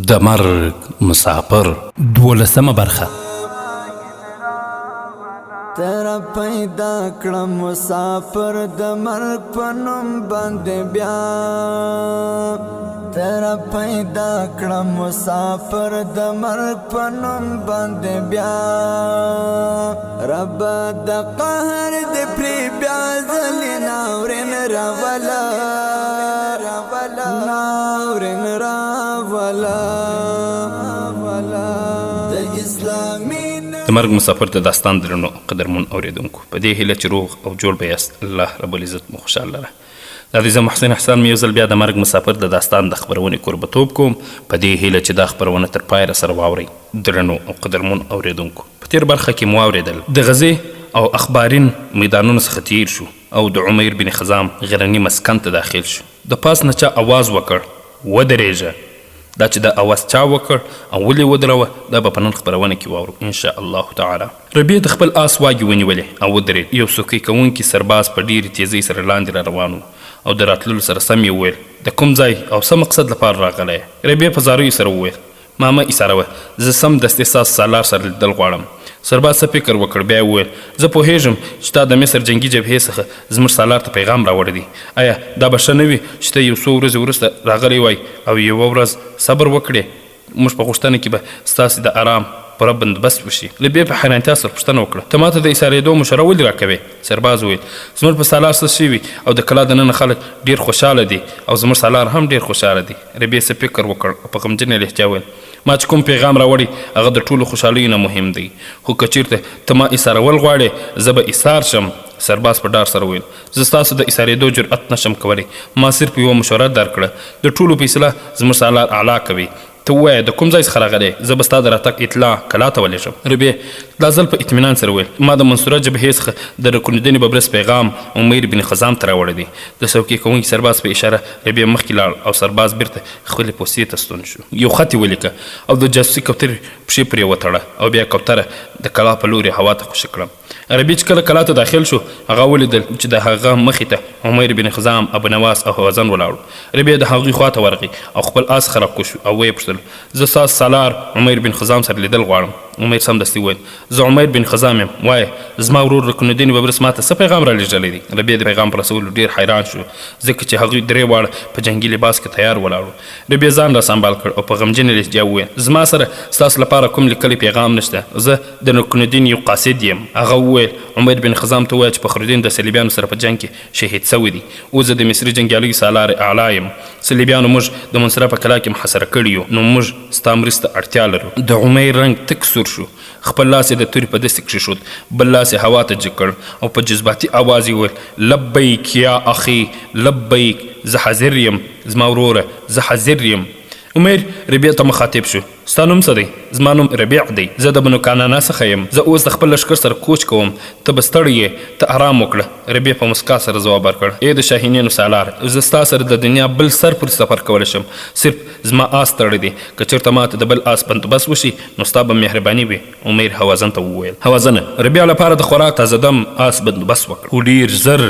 د مرګ مسافر 12مه برخه. تیرا پیدا کړم مسافر د مرګ په نوم باندې بیا، تیرا پیدا کړم مسافر د مرګ په نوم باندې بیا، رب د قهر د پری بیا ځلې ناورین راولا ناورین راولا د اسلامي د مرګ مسافر د داستان درنو قدرمن اوریدونکو، په دې هیله چې روغ او جوړ به یاست. الله رب العزت مو خوشحاله لره. دا د زه محسن احسان مې یو ځل بیا د مرګ مسافر د داستان د خپرونې کوربتوب کوم، په دې هیله چې دا خپرونه تر پایه راسره واورئ. درنو او قدرمن اوریدونکو، په تېر برخه کې مو واورېدل د غزې او اخبارین میدانونو څخه تیر شو او د عمیر بن خزام غرني مسکن ته داخل شو. د پاس نه چا آواز وکړ ودرېږه. دا چې دا اواز چا وکړ او ولې ودروه، دا به په نن خپرونه کې واورو ان شاء الله تعالی. ربیع د خپل آس واګې ونیولې او ودرېد. یو څوکۍ کوونکي سرباز په ډېرې تیزۍ سره لاندې را روان و او د راتللو سره سم یې وویل د کوم ځای او څه مقصد لپاره راغلی؟ ربیع په زاریو سره وویل ما مه ایساروه، زه سمدستي ستاسو سالار سره لیدل غواړم. سرباز څه فکر وکړ، بیا وویل زه پوهېږم چې تا د مصر جنګي جبهې څخه زموږ سالار ته پیغام راوړی دی. آیا دا به ښه نه وي چې ته یو څو ورځې وروسته راغلی وای او یوه ورځ صبر وکړې؟ موږ په غوښتنه کې به ستاسې د آرام پوره بندوبست وشي. ربیع په حیرانتیا سره پوښتنه وکړه ته ماته د ایسارېدو مشوره ولې راکوې؟ سرباز وویل زموږ په سالار څه شوي او د کلا دننه خلک ډېر خوشحاله دي او زموږ سالار هم ډېر خوشحاله دي. ربیع څه فکر وکړ او په غمجنه لهجه وویل ما چې کوم پیغام راوړی هغه د ټولو خوشحالیو نه مهم دی، خو که چېرته ته ما ایسارول غواړې زه به ایسار شم. سرباز په ډار سره وویل زه ستاسو د ایسارېدو جرأت نشم کولی، ما صرف یوه مشوره درکړه، د ټولو فیصله زموږ سالار اعلی کوي. ته ووایه د کوم ځای څخه راغلی، زه به ستا د راتګ اطلاع کلا ته ولېږم. ربیع دا ځل په اطمینان سره وویل ما د منصوره جبهې څخه د رکنالدین ببرس پیغام عمیر بن خزام ته راوړی دی. د څوکۍ کوونکي سرباز په اشاره ربیع مخکې لاړ او سرباز بیرته خپلې پوستې ته ستون شو. یو خط یې ولیکه او د جاسوسي کوترې پښې پرې وتړه او بیا کوتره د کلا په لورې هوا ته خوشې کړه. ربیع چې کله کلا ته داخل شو هغه ولیدل چې د هغه مخې ته عمیر بن خزام، ابو نواس او هوازن ولاړو. ربیع د هغوی خواته ورغی او خپل آس څخه راکوز شو او ویې پوښتل زه ستاسو سالار عمیر بن خزام سره لیدل غواړم. عمیر سمدستي وویل زه عمیر بن خزام یم، وایه زما ورور رکنالدین ببرس ماته څه پیغام را لېږلی دی؟ ربیع د پیغام په رسولو ډېر حیران شو ځکه چې هغوی درې واړه په جنګي لباس کې تیار ولاړو. ربیع ځان را سنبال کړ او په غمجنې لهجه وویل زما سره ستاسو لپاره کوم لیکلی پیغام نشته، زه د رکنالدین یو قاصد یم. هغه وویل عمیر بن خزام ته ووایه چې فخرالدین د صلیبیانو سره په جنګ کې شهید سوی دی. اوس زه د مصري جنګیالیو سالار اعلی یم. صلیبیانو موږ د منصوره په کلا کې محاصره کړي یو، نو موږ ستا مرستې ته اړتیا لرو. د عمیر رنګ تک سور شو، خپل لاس یې د تورې په دستې کېښود، بل لاس یې هوا ته جګ کړ او په جذباتي آواز یې وویل لبیک یا اخي لبیک، زه حاضر یم زما وروره، زه حاضر یم. عمیر ربیع ته مخاطب شو ستا نوم څه دی؟ زما نوم ربیع دی، زه د بنو کانانا څخه یم، زه اوس د خپل لښکر سره کوچ کوم، ته به ستړی یې، ته آرام وکړه. ربیع په مسکا سره ځواب ورکړ ای د شاهینانو سالار، زه ستا سره د دنیا بل سر پورې سفر کولی شم، صرف زما آس تړی دی، که چېرته ماته د بل آس بندوبست وشي نو ستا به مهرباني وي. عمیر هوازن ته وویل هوازنه ربیع لپاره د خوراک تازه دم آس بندوبست وکړه، خو ډېر زر،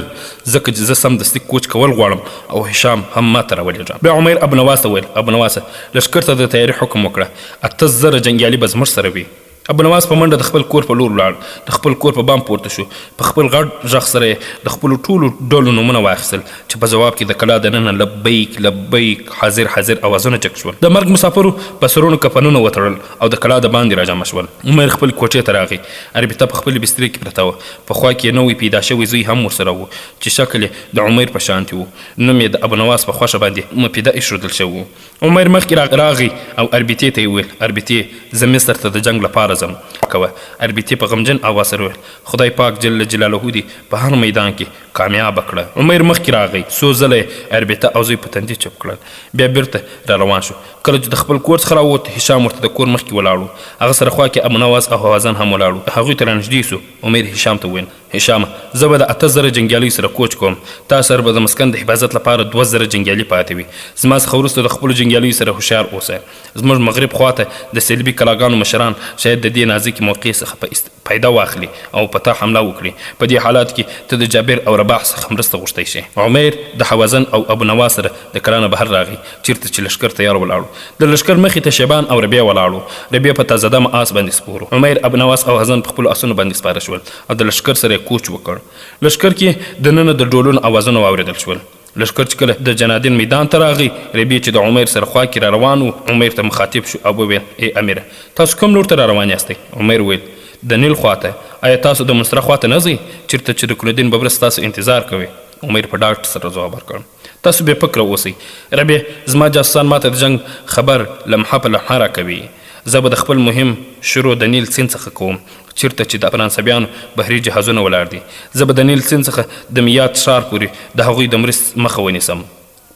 ځکه چې زه سمدستي کوچ کول غواړم او هشام هم ما ته راولېږه. بیا عمیر ابو نواس ته وویل ابو نواسه لښکر ته د تیاري حکم وکړه، 8,000 جنګیالي به زموږ سره وي. ابو نواس په منډه د خپل کور په لور ولاړ، د خپل کور په بام پورته شو، په خپل غټ غږ سره یې د خپلو ټولو ډلو نومونه واخیستل چې په ځواب کې د کلا دننه لبیک لبیک حاضر حاضر اوازونه چک شول. د مرګ مسافرو په سرونو کفنونه وتړل او د کلا د باندې راجمع شول. عمر خپل کوټې ته راغی، عربیته په خپلې بسترې کې پرته وه، په خوا کې یې نوی پیدا شوی زوی هم ورسره و چې شکل یې د عمر په شانتې و، نوم یې د ابو نواس په خوښه باندې مبتدا ایښودل شوی و. عمر مخکې راغی او عربیتې ته یې وویل عربیتې زه مصر ته د جنګ لپاره ځم کوه. عربیتې په غمجن آواز سره وویل خدای پاک جل جلاله دې په هر میدان کې کامیابه کړه. عمر مخکې راغی، څو ځله یې عربیته او زوی په تندي چپ کړل، بیا بیرته را روان شو. کله چې د خپل کور څخه راووت هشام ورته د کور مخکې ولاړو، هغه سره خوا کې ابو نواس او هوازن هم ولاړو. هغوی ته رانږدې سو. عمر هشام ته وویل هشامه زه به د 8000 جنګیالیو سره کوچ کوم تا سره به د مسکن د حفاظت لپاره 2000 جنګیالي پاتې وي زما څخه وروسته د خپلو جنګیالیو سره هوښیار اوسئ زموږ مغرب خواته د صلیبي کلاګانو مشران شاید د دې نازکې موقع څخه فایده واخلي او په تا حمله وکړي په دې حالات کې ته د جابر او رباح څخه مرسته غوښتی شي عمیر د حوازن او ابو نواس سره د کلانه بهر راغی چیرته چې لښکر تیار ولاړو د لښکر مخې ته شیبان او ربیع ولاړو ربیع په تازه دمه آس باندې سپور عمیر ابو نواس او حزن په خپلو آسونو باندې سپاره شول او د لښکر سره کوچ وکړ لښکر کې دننه د ډولونو اوازونه واورېدل شول لښکر چې کله د جنادین میدان ته راغی ربیع چې د عمیر سره خوا کې را روان و عمیر ته مخاطب شو او وویل ای امیره تاسو کوم لور ته را روان یاستئ عمیر وویل د نیل خواته آیا تاسو د منصره خواته نه ځئ چېرته چې رکنالدین ببرس تاسو انتظار کوي عمیر په ډاډ سره ځواب ورکړ تاسو بې فکره اوسئ ربیع زما جاسوسان ماته د جنګ خبر لمحه په لمحه راکوي زه به د خپل مهم شروع د نیل سیند څخه کوم چیرته چې د فرانسویانو بحري جهازونه ولاړ دي زه به د نیل سیند څخه د میات ښار پورې د هغوی د مرست مخه ونیسم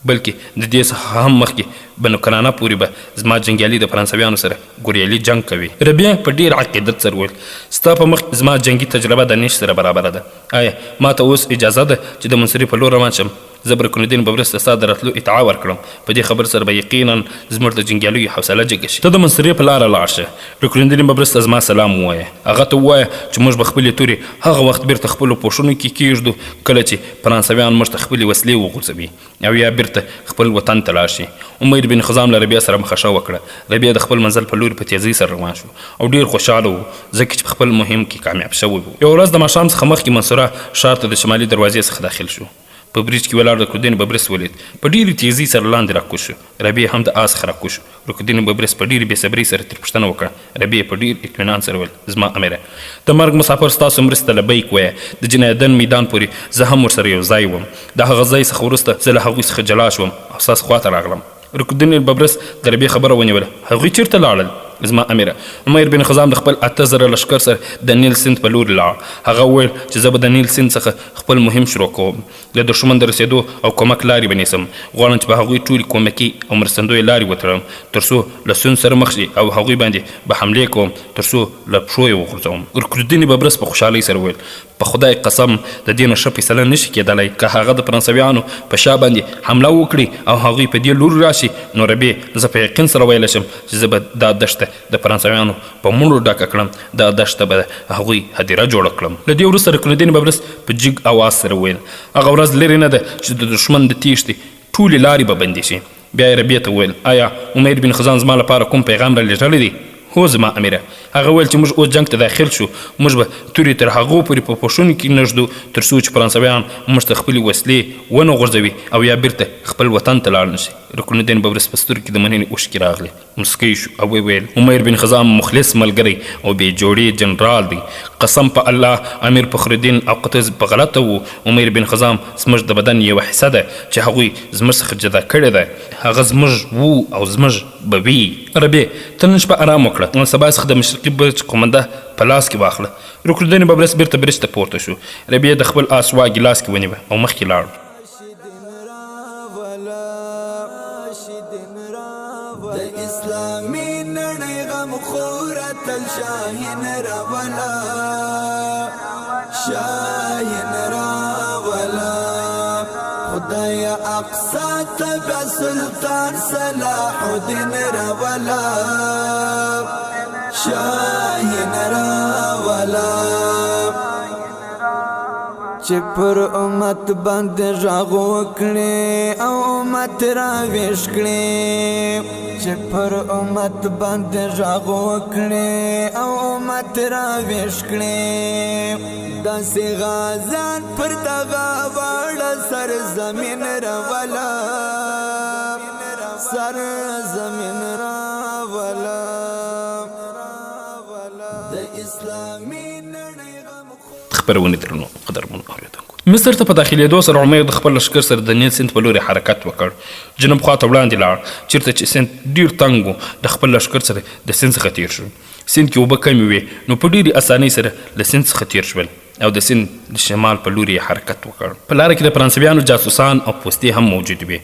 بلکې د دې څخه هم مخکې بنو کنانه پورې به زما جنګیالي د فرانسویانو سره ګوریالي جنګ کوي ربیع په ډېر عقیدت سره وویل ستا په مخ زما جنګي تجربه د نیش سره برابره ده آیا ما ته اوس اجازه ده چې د منصرې په لور روان شم زه به رکنالدین ببرس ته ستا د راتلو اطاعه ورکړم په دې خبر سره به یقینا زموږ د جنګیالیو حوصله جګه شي ته د منصرې په لاره لاړ شه رکنالدین ببرس ته زما سلام ووایه هغه ته ووایه چې موږ به خپلې تورې هغه وخت بیرته خپلو پوښونو کې کېږدو کله چې فرانسویان موږ ته خپلې وسلې وغورځوي او یا بیرته خپل وطن ته لاړ شي عمیر بن خزام له ربیع سره مخشه وکړه ربیع د خپل منزل په لوري په تیزۍ سره روان شو او ډېر خوشحاله و ځکه چې په خپل مهم کې کامیاب شوی و یوه ورځ د ماښام څخه مخکې منصوره ښار ته د شمالي دروازې څخه داخل شو په بریج کې ولاړ رکنالدین ببرس ولید په ډېرې تیزۍ سره لاندې راکوز شو ربیع هم د آس څخه راکوز شو رکنالدین ببرس په ډېرې بېصبرۍ سره ترې پوښتنه وکړه ربیع په ډېر اطمینان سره وویل زما امیره د مرګ مسافر ستاسو مرستې ته لبیک وایه د جنایدن میدان پورې زه هم ورسره یو ځای وم د هغه ځای څخه وروسته زه له هغوی څخه جلا شوم او ستاسو خواته راغلم رکنالدین ببرس د ربیع خبره ونیوله هغوی چیرته لاړل زما امیره عمیر بن خزام د خپل 8000 لښکر سره د نیل سیند په لورې لاړ هغه وویل چې زه به د نیل سیند څخه خپل مهم شروع کوم د دښمن د رسېدو او کومک لارې به نیسم غواړم چې په هغوی ټولې کومکي او مرستندویې لارې وتړم تر څو له سیند سره مخ شي او هغوی باندې به حملې کوم تر څو له پښو یې وغورځوم رکنالدین ببرس په خوشحالۍ سره وویل په خدای قسم د دې نه ښه فیصله نشي کېدلی که هغه د فرانسویانو په شا باندې حمله وکړي او هغوی په دې لوري راشي نو ربیع زه په یقین سره ویلی شم چې زه به دا دښته د فرانسویانو په مړو ډکه کړم دا دښته به د هغوی هدیره جوړه کړم له دې وروسته رکنالدین ببرس په جګ اواز سره وویل هغه ورځ لرې نه ده چې د دښمن د تیښتې ټولې لارې به بندې شي بیا یې ربیع ته وویل آیا عمیر بن خزان زما لپاره کوم پیغام را لېږلی دی هو زما امیره هغه ویل چې موږ اوس جنګ ته داخل شو موږ به تورې تر هغو پورې په پوښونو کې نږدو تر څو چې فرانسویان موږ ته خپلې وسلې ونه غورځوي او یا بیرته خپل وطن ته لاړ نشي رکنالدین ببرس په سترګو کې د مننې اوښکې راغلې مسکی شو او ویل عمیر بن خزام مخلص ملګری او بې جوړې جنرال دی قسم په الله امیر فخرالدین او قطز په غلطه و عمیر بن خزام زموږ د بدن یوه حصه ده چې هغوی زموږ څخه جدا کړې ده هغه زموږ و او زموږ به وي ربیع ته نن شپه ارام وکړه سبا څخه د مشرقي برج قومنده په لاس کې واخله رکنالدین ببرس بیرته برج ته پورته شو ربیع د خپل آس واګې لاس کې ونیوه او مخکې لاړ د اسلامي نړۍ غمخوره تل شاهین راولا شاهین راولا خدای اقصا تبع سلطان صلاح الدین راولا شاهین راولا چې پر امت باندې غږ وکړي او امت راویښ کړي چې پر امت باندې غږ وکړي او امت راویښ کړي داسې غازان پر دغه واړه سرزمین راولا سرزمین راولا د اسلامي نړۍ خبرونه درنو قدرمن اوریدونکو مصر ته په داخلېدو سره عمیر د خپل لښکر سره د نیل سیند په لوري حرکت وکړ جنوب خواته وړاندې لاړ چېرته چې سیند ډېر تنګ و د خپل لښکر سره د سیند څخه تېر شو سیند کې اوبه کمې وې نو په ډېرې اسانۍ سره له سیند څخه تېر شول او د سیند د شمال په لوري حرکت وکړ په لاره کې د فرانسویانو جاسوسان او پوستې هم موجود وې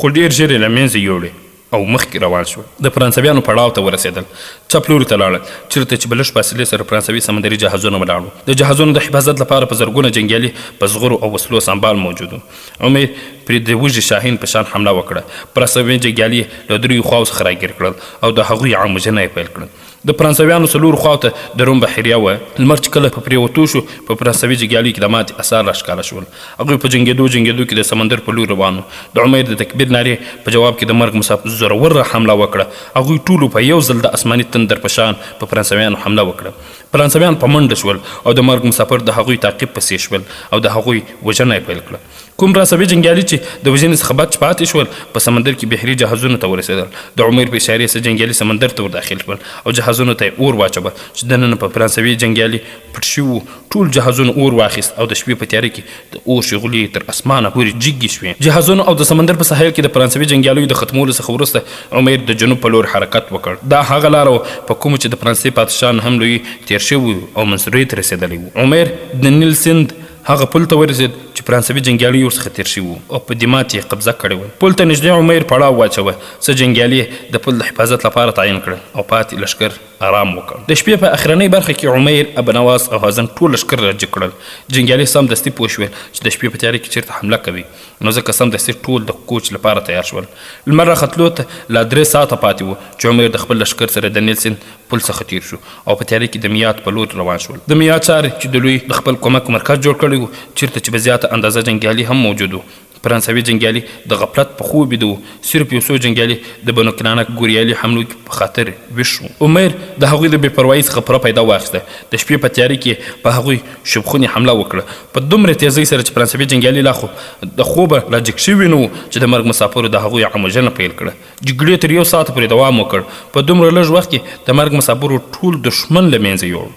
خو ډېر ژر یې له منځه یوړې او مخکې روان شول. د فرانسویانو پړاو ته ورسېدل، چپ لوري ته لاړل، چېرته چې په لږ فاصلې سره فرانسوي سمندري جهازونه ولاړ وو. د جهازونو د حفاظت لپاره په زرګونه جنګیالي په زغرو او وسلو سمبال موجود وو. عمر پرې د وږي شاهین په شان حمله وکړه. فرانسوي جنګیالي له دریو خواو څخه راګیر کړل او د هغوی عام وژنه یې پیل کړه. د فرانسویانو څلورو خواو ته د روم بحریه وه. لمر چې کله په پرېوتو شو په فرانسوي جنګیالیو کې د ماتې اثار راښکاره شول. هغوی په جنګېدو کې د سمندر په لور روان وو. د عمر د تکبیر نارې په جواب کې د مرګ مسافر زوروره حمله وکړه. هغوی ټولو په یو ځل د اسماني تندر په شان په فرانسویانو حمله وکړه. فرانسویان په منډه شول او د مرګ مسافر د هغوی تعقیب پسې شول او د هغوی وژنه یې پیل کړه. کوم فرانسوي جنګیالي چې د وژنې څخه بچ پاتې شول په سمندر کې بحري جهازونو ته ورسېدل. د عمر په اشارې سره جنګیالي سمندر ته ور داخل شول او جهازونو ته یې اور واچوه چې دننه په فرانسوي جنګیالي پټ شوي وو. ټول جهازونو اور واخیست او د شپې په تیاره کې د اور شغلې تر اسمانه پورې جګې شوې. جهازونو او د سمندر په ساحل کې د فرانسوي جنګیالیو د ختمولو څخه وروسته عمر د جنوب په لور حرکت وکړ. دا هغه لاره وه په کومه چې د فرانسې پادشاهان هم لوی تیر شوي او منصوري ته رسېدلی وو. عمر د نیل سیند هغه پل ته ورسېد چې فرانسوي جنګیالي ورڅخه تېر شوي وو او په دمات یې قبضه کړې وه. پل ته نږدې عمر پړاو واچوه. څه جنګیالي د پل د حفاظت لپاره تعین کړل او پاتې لښکر آرام وکړ. د شپې په اخرنۍ برخه کې عمر، ابنواس او حزن ټول لښکر راجګ کړل. جنګیالي سمدستي پوه شول چې د شپې په تیاره کې چېرته حمله کوي، نو ځکه سمدستي ټول د کوچ لپاره تیار شول. لمر راختلو ته لا 3 ساعته پاتې وو چې عمر د خپل لښکر سره د نیل سیند پل څخه تیر شو او په تیاره کې د میات په لور روان شول. د میات ښار چې د لوی د خپل کومک مرکز جوړ کړی وو، چېرته چې په زیاته اندازه جنګیالي هم موجود وو. فرانسوي جنګیالي د غفلت په خوب ویده وو. صرف یو څو جنګیالي د بنو کنانه ګوریالي حملو په خاطر ویښ وو. عمر د هغوی د بې پروایي څخه پوره پیدا واخیسته. د شپې په تیارې کې په هغوی شبخونې حمله وکړه په دومره تیزۍ سره چې فرانسوي جنګیالي لا خو د خوبه راجګ شوي نه وو چې د مرګ مسافرو د هغوی عام وژنه پیل کړه. جګړې تر 1 ساعت پورې دوام وکړ. په دومره لږ وخت کې د مرګ مسافرو ټول دښمن له منځه یوړ.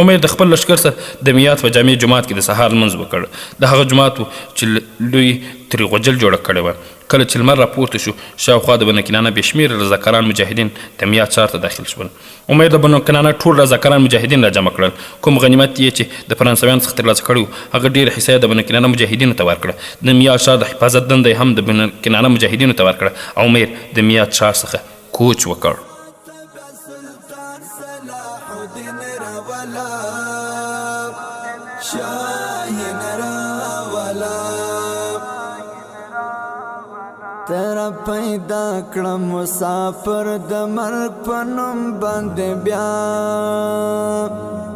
عمر د خپل لښکر سره د میات په جامع جومات کې د سهار لمونځ وکړ. د هغه جومات و چې لوی ترې غوجل جوړه کړې وه. کله چې لمر راپورته شو، شاوخوا د بنو کنانه بې شمېره رضاکاران مجاهدین د میات ښار ته داخل شول. عمر د بنو کنانه ټول رضاکاران مجاهدین را جمع کړل. کوم غنیمت یې چې د فرانسویانو څخه ترلاسه کړی و، هغه ډېره حصه د بنو کنانه مجاهدینو ته ورکړه. د میات ښار د حفاظت دنده هم د بنو کنانه مجاهدینو ته ورکړه. عمر د میات ښار څخه کوچ وکړ. تیرا پیدا کړم مسافر د مرګ په نوم باندې بیا.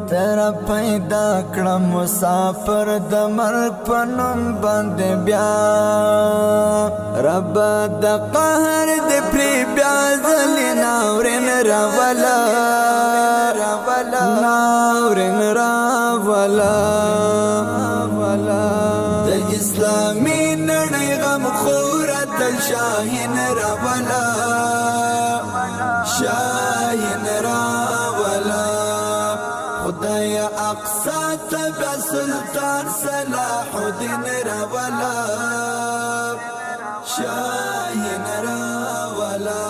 تیرا پیدا کړم مسافر د مرګ په نوم باندې بیا. رب د قهر د پری بیا ځلې ناورین راولا، ناورین راولا. د اسلامي نړۍ غم خوره تل شاهین راولا، شاهین راولا. خدای اقصا تبع سلطان صلاح الدین راولا، شاهین راولا.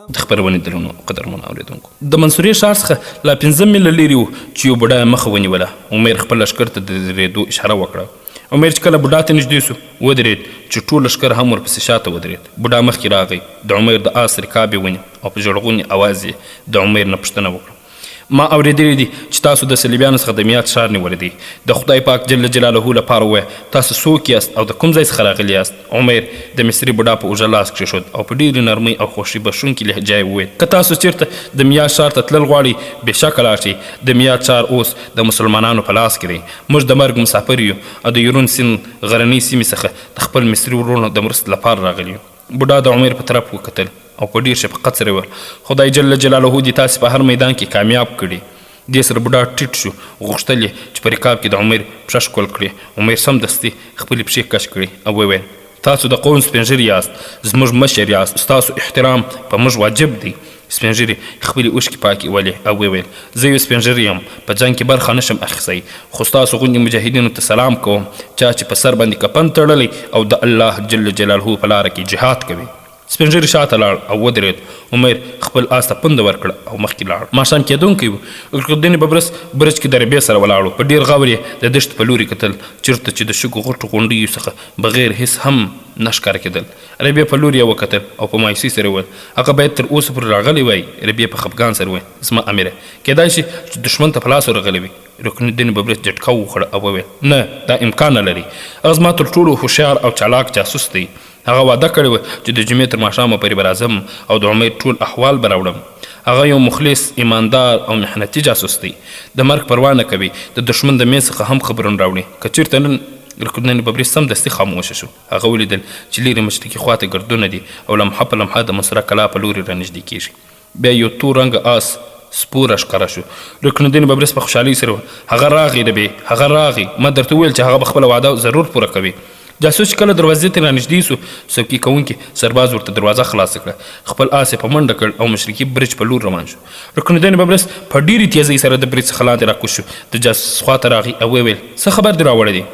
د خپرونې دلونو قدرمنو اورېدونکو، د منصوري ښار څخه لا 15 میله لرې وو چې یو بوډا مخه ونیوله. عمر خپل لښکر ته د درېدو اشاره وکړه. عمر چې کله بوډا ته نږدې سو ودرېد چې ټول لښکر هم ورپسې شاته ودرېد. بوډا مخکې راغی، د عمر د آس رکاب یې ونیو او په ژړغوني اواز یې د عمر نه پوښتنه وکړه. ما اورېدلی دي چې تاسو د صلیبیانو څخه د میات ښار نیولی دی. د خدای پاک جل جلاله لپاره ووایه تاسو څوک یاست او د کوم ځای څخه راغلي یاست؟ عمر د مصري بوډا په اوږه لاس کېښود او په ډېرې نرمۍ او خوښۍ بښونکې لهجه یې وویل، که تاسو چېرته د میات ښار ته تلل غواړئ بېشکه لاړ شئ. د میات ښار اوس د مسلمانانو په لاس کې دی. موږ د مرګ مسافر یو او د یورون سیند غرنۍ سیمې څخه د خپل مصري ورونو د مرستې لپاره راغلي یو. بوډا د عمر په طرف وکتل او په ډېر شفقت سره وویل، خدای جل جلاله دې تاسې په هر میدان کې کامیاب کړي. دې سره بوډا ټیټ شو، غوښتل یې چې په رکاب کې د عمر پښه ښکل کړي. عمر سمدستي خپلې پښې کش کړې او وویل، تاسو د قوم سپین ږیري یاست، زموږ مشر یاست، ستاسو احترام په موږ واجب دی. سپین ږیري خپلې اوښکې پاکې ولې او وویل، زه یو سپین ږیری یم، په جنګ کې برخه نشم اخیستی، خو ستاسو غوندې مجاهدینو ته سلام کوم چا چې په سر باندې کفن تړلی او د الله جل جلاله په لاره کې جهاد کوي. سپین ږیري شاته لاړ او ودرېد. عمر خپل آس ته پونده ورکړه او مخکې لاړ. ماښام کېدونکی و. رکنالدین ببرس برج کې د ربیع سره ولاړ و. په ډېر غور یې د دښت په لوري کتل چېرته چې د شګو غټو غونډیو څخه بغیر هېڅ هم نه ښکاره کېدل. ربیع په لور یې وکتل او په مایوسۍ سره وویل هغه باید تر اوسه پورې راغلی وای. ربیع په خفګان سره وویل زما امیره کېدای شي چې دښمن ته په لاس ورغلی وي. رکنالدین ببرس جټکه وخوړه او وویل نه دا امکان نه لري. هغه زما تر ټولو هوښیار او چالاک جاسوس دی. هغه واده کړی و چې د جمعې تر ماښامه پورې به راځم او د عمر ټول احوال به راوړم. هغه یو مخلص ایماندار او محنتي جاسوس دی. د مرګ پروا نه کوي. د دښمن د میز څخه هم خبرونه راوړي. که چېرته نن رکنالدین ببرس سمدستي خاموشه شو. هغه ولیدل چې لیرې مشرقي خواته ګردونه دي او لمحه په لمحه د مسره کلا په لوري رانږدې کېږي. بیا یو تور رنګه آس سپور ښکاره شو. رکنالدین ببرس په خوشحالۍ سره هغه راغی ربیع هغه راغی. ما درته وویل چې هغه به خپله وعده ضرور پوره کوي. جاسوس چې کله دروازې ته رانږدې سو څوکۍ کوونکي سرباز ورته دروازه خلاصه کړه. خپل آس یې په منډه کړ او مشرقي برج په لور روان شو. رکنالدین ببرس په ډېرې تیزۍ سره د برج څخه لاندې راکوز شو. د جاسوس خواته راغی او ویې څه خبر دې راوړی دی؟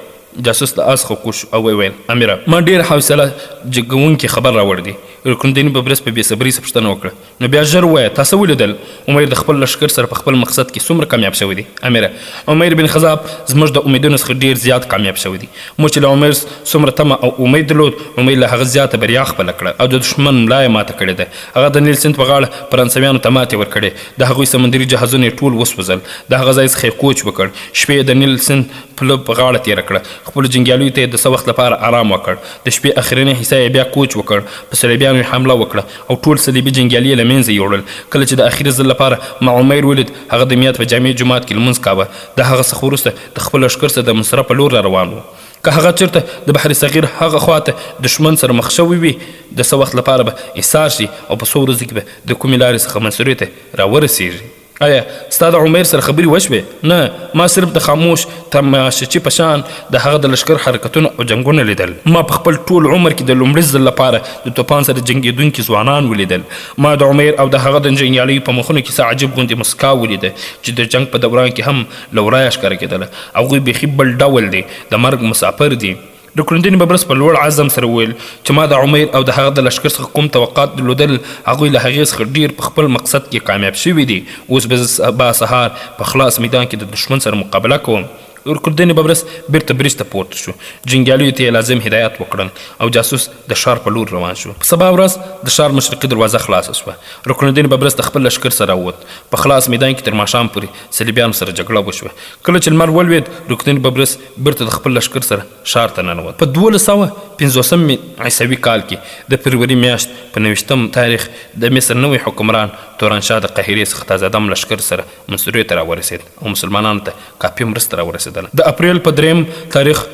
جاسوس د آس څخه کوز شو او ویې ویل امیره ما ډېر حوصله جګونکی خبر راوړی دی. رکنالدین ببرس په بې صبرۍ سره پوښتنه وکړه نو بیا ژر ووایه تا څه ولیدل؟ عمر د خپل لښکر سره په خپل مقصد کې څومره کامیاب شوی دی؟ امیره عمر بن خذاب زموږ د امیدونو څخه ډېر زیات کامیاب شوی دی. موږ چې له عمر څومره تمه او امید درلود عمر له هغه زیاته بریا خپله کړه او د دښمن ملا یې ماته کړې ده. هغه د نیل سیند په غاړه فرانسویانو ته ماتې ورکړې. د هغوی سمندري جهازونه یې ټول وسوځل. د هغه ځای څخه یې کوچ وکړ. شپې یې د نیل سیند پله په غاړه تېره کړه. خپلو جنګیالیو ته یې د څه وخت لپاره آرام وکړ. د شپې اخرنۍ حصه یې بیا کوچ وکړ. په صلیبیانو یې حمله وکړه او ټول صلیبي جنګیالي یې له منځه یوړل. کله چې د اخري ځل لپاره ما عمر ولید هغه د میات په جامع جومات کې لمونځ کاوه. د هغه څخه وروسته د خپل لښکر سره د مصره په لور را روان و. که هغه چېرته د بحر صغیر هغه خواته دښمن سره مخ شوی وي د څه وخت لپاره به ایثار شي او په څو ورځو کې به د کومې لارې څخه منصورې ته راورسېږي. آیا ستا د عمر سره خبرې وشوې؟ نه ما صرف د خاموش تماشچي په شان د هغه د لښکر حرکتونه او جنګونه لیدل. ما په خپل ټول عمر کې د لومړي ځل لپاره د توپان سره جنګېدونکي ځوانان ولیدل. ما د عمر او د هغه د جنګیالیو په مخونو کې څه عجیب غوندې مسکا ولیده چې د جنګ په دوران کې هم له ورایه ښکاره کېدله. هغوی بیخي بل ډول دی د مرګ مسافر دي. رکنالدین ببرس په لوړ عزم سره وویل چې ما د عمر او د هغه د لښکر څخه کوم توقعات درلودل هغوی له هغې څخه ډېر په خپل مقصد کې کامیاب شوي دي. اوس به زه سبا سهار په خلاص میدان کې د دښمن سره مقابله کوم. رکنالدین ببرس بیرته برج ته پورته شو. جنګیالیو ته یې لازم هدایات وکړل او جاسوس د ښار په لور روان شو. په سبا ورځ د ښار مشرقي دروازه خلاصه شوه. رکنالدین ببرس د خپل لښکر سره ووت. په خلاص میدان کې تر ماښام پورې صلیبیانو سره جګړه وشوه. کله چې لمر ولوېد رکنالدین ببرس بیرته د خپل لښکر سره ښار ته ننوت. په 1250 عیسوي کال کې د فروری میاشت په 29 تاریخ د مصر نوی حکمران تورانشاه د قاهرې څخه تازه دم لښکر سره منصورې ته راورسېد او مسلمانانو ته کافي مرسته راورسېدله. د اپریل په 3 تاریخ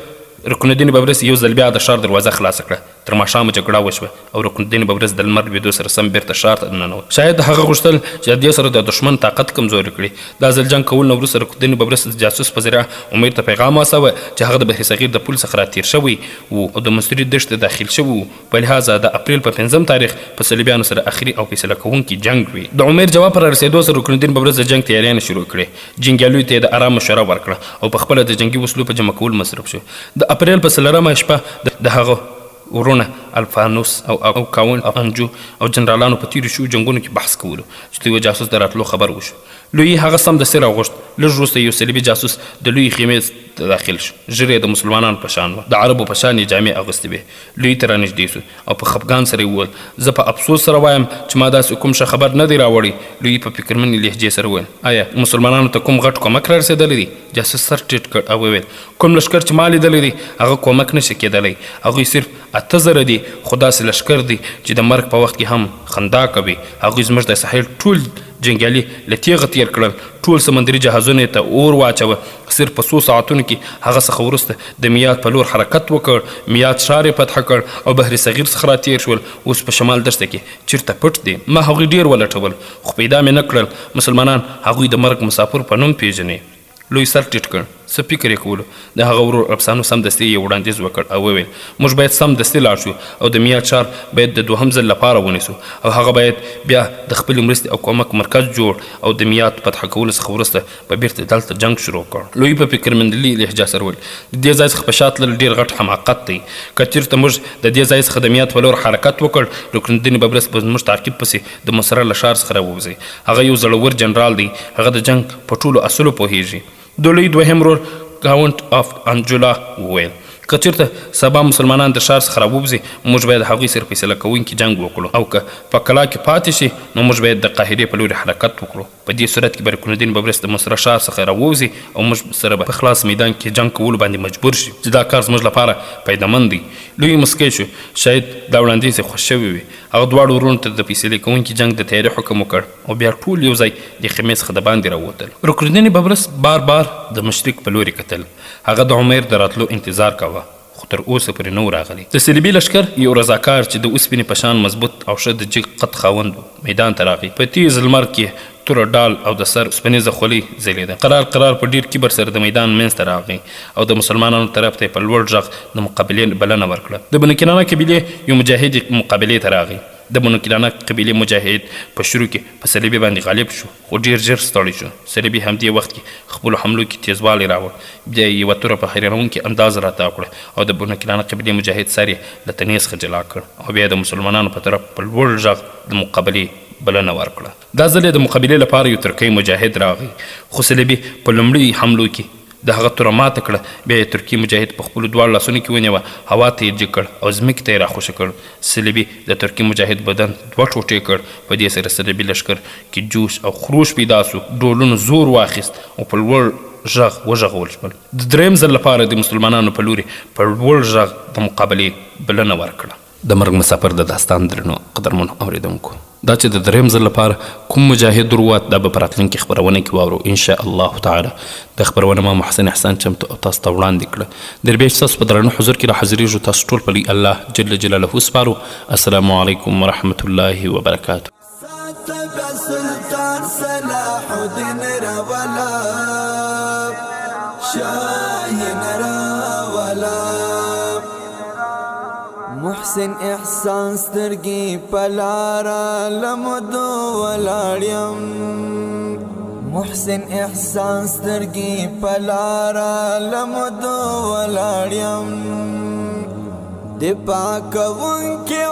رکنالدین ببرس یو ځل بیا د ښار دروازه خلاصه کړه. تر ماښامه جګړه وشوه او رکنالدین ببرس د لمر لوېدو سره سم بیرته ښار ته ننوت. شاید هغه غوښتل چې د دې سره د دښمن طاقت کمزوري کړي. دا ځل جنګ کولو نه وروسته رکنالدین ببرس د جاسوس په ذریعه عمر ته پیغام واستاوه چې هغه د بحر صغیر د پل څخه راتېر شوی و او د منصوري دښتې ته داخل شوی و. په لحاظه د اپریل په 5 تاریخ په صلیبیانو سره اخري او فیصله کوونکی جنګ وي. د عمر جواب پر رسېدو سره رکنالدین ببرس د جنګ تیاریانې شروع کړې. جنګیالیو ته یې د آرام مشوره ورکړه او په خپله د جنګي وسلو په جمع کول مصروف شو. د اپریل په 4مه شپه د هغه ورونه الفانوس او کاون او انجو او جنرالانو په تیرو شوو جنګونو کې بحث کولو چې د یوه جاسوس د راتلو خبر وشو. لوی هغه سمدستي راغوښت. لږ وروسته یو صلیبي جاسوس د لوی خیمې ته داخل شو. ژر یې د مسلمانانو په شان و. د عربو په شان یې جامې اغوستې وې. لوی ته رانږدې سو او په خفګان سره یې وویل زه په افسوس سره وایم چې ما داسې کوم ښه خبر نه دی راوړی. لوی په فکرمنې لهجې سره وویل آیا مسلمانانو ته کوم غټ کومک رارسېدلی دی؟ جاسوس سر ټیټ کړ او وویل کوم لښکر چې ما لیدلی دی هغه کومک نشي کېدلی. هغوی صرف 8 دي خو داسې لښکر دی چې د مرګ په وخت کې هم خندا کوي. هغوی زموږ د ساحل ټول جنګیالي له تیغه تیر کړل. ټول سمندري جهازونه ته اور واچوه. صرف په 100 ساعتونو کې هغه څخه وروسته د میاد په لور حرکت وکړ. میاد ښار یې فتح کړ او بحر صغیر څخه راتېر شول. اوس په شمال دښته کې چېرته پټ دي. ما هغوی ډېر ولټول خو پیدا مې نه کړل. مسلمانان هغوی د مرګ مسافر په نوم پیژني. لوی سر ټیټ کړ. څه فکر یې کولو. د هغه ورور افسانو سمدستي یې وړاندیز وکړ او وویل موږ باید سمدستي لاړ شو او د میاں چار باید د دوهم ځل لپاره ونیسو او هغه باید بیا د خپلې مرستې او کومک مرکز جوړ او د میاں فتح کولو څخه وروسته به بیرته دلته جنګ شروع کړ. لوی په فکرمندلي لهجه سره وویل د دې ځای څخه په شا تلل ډېر غټ حماقت دی. که چېرته موږ د دې ځای څخه د میاں په لور حرکت وکړ رکنالدین ببرس به زموږ تعقیب پسې د مصره له ښار څخه راووځي. هغه یو زړور جنرال دی، هغه د جنګ په ټولو اصولو پوهیږي. د لوی دوهم ورور کاونټ اف انجولا وویل که چېرته سبا مسلمانان د ښار څخه راووځي موږ باید هغوی سره فیصله کوونکي جنګ وکړو او که په کلا کې پاتې شي نو موږ باید د قاهرې په لوري حرکت وکړو. په دې صورت کې به رکنالدین ببرس د مصره ښار څخه راووځي او موږ سره به په خلاص میدان کې جنګ کولو باندې مجبور شي چې دا کار زموږ لپاره پیدامند دی. لوی مسکی شو، شاید دا وړاندیز یې خوښ شوی وي. هغه دواړو وروڼو ته د فیصلې کوونکي جنګ د تیاري حکم وکړ او بیا ټول یو ځای د خیمې څخه د باندې راووتل. رکنالدین ببرس بار بار د مشرق په لوري کتل. هغه د عمر د راتلو انتظار کاوه خو تر اوسه پورې نه و راغلی. د صلیبي لښکر یو رضاکار چې د اوسپنې په شان مضبوط او ښه د جګ قد خاوند میدان ته راغی. په تیز لمر کې توره ډال او د سر اوسپنیزه خولۍ ځلېده. قرار په ډیر کبر سره د میدان منځ ته راغی او د مسلمانانو طرف ته په لوړ غږ د مقابلې بلنه ورکړه. د بنو کنانه قبیلې یو مجاهد مقابلې ته راغی. د بنو کنانه قبیلې مجاهد په شروع کې په صلیبي باندې غالب شو خو ډیر ژر ستړی شو. صلیبي همدې وخت کې خپلو حملو کې تیزوالی راوړ. بیا یې یوه توره په حیرانوونکي انداز راتاو کړه او د بنو کنانه قبیلې مجاهد سر یې له تنې څخه جلا کړ او بیا د مسلمانانو په طرف په لوړ غږ د مقابلې بلنه ورکړه. دا ځل یې د مقابلې لپاره یو ترکی مجاهد راغی خو صلیبي په لومړي حملو کې د هغه توره ماته کړه. بیا یې ترکي مجاهد په خپلو دواړو لاسونو کې ونیوه، هوا ته یې جګ کړ او ځمکې ته یې راخوشه کړ. صلیبي د ترکي مجاهد بدن دوه ټوټې کړ. په دې سره صلیبي لښکر کې جوش او خروش پیدا سو. ډولونو زور واخیست او په لوړ غږ وغږول شول. د دریم ځل لپاره د مسلمانانو په لوري په لوړ غږ د مقابلې بلنه ورکړه. د مرګ مسافر د داستان درنو قدرمنو اوریدونکو، دا چې د دریم ځل لپاره کوم مجاهد وروت دا به په راتلونکي خپرونه کې واورو ان شاء الله تعالی. د خپرونه ما محسن احسان چمتو او تاسو ته وړاندې کړه. دربیش تاسو په درنو حضور کې راحاضرېږو. تاسو ټول په لوی الله جل جلاله سپارو. السلام علیکم ورحمة الله وبرکاته. سلطان صلاح الدین راولا شاهین راولا محسن احسان سترګي پلارا لمدو ولاړم. محسن احسان سترګي پلارا لمدو ولاړم. د پاکونکي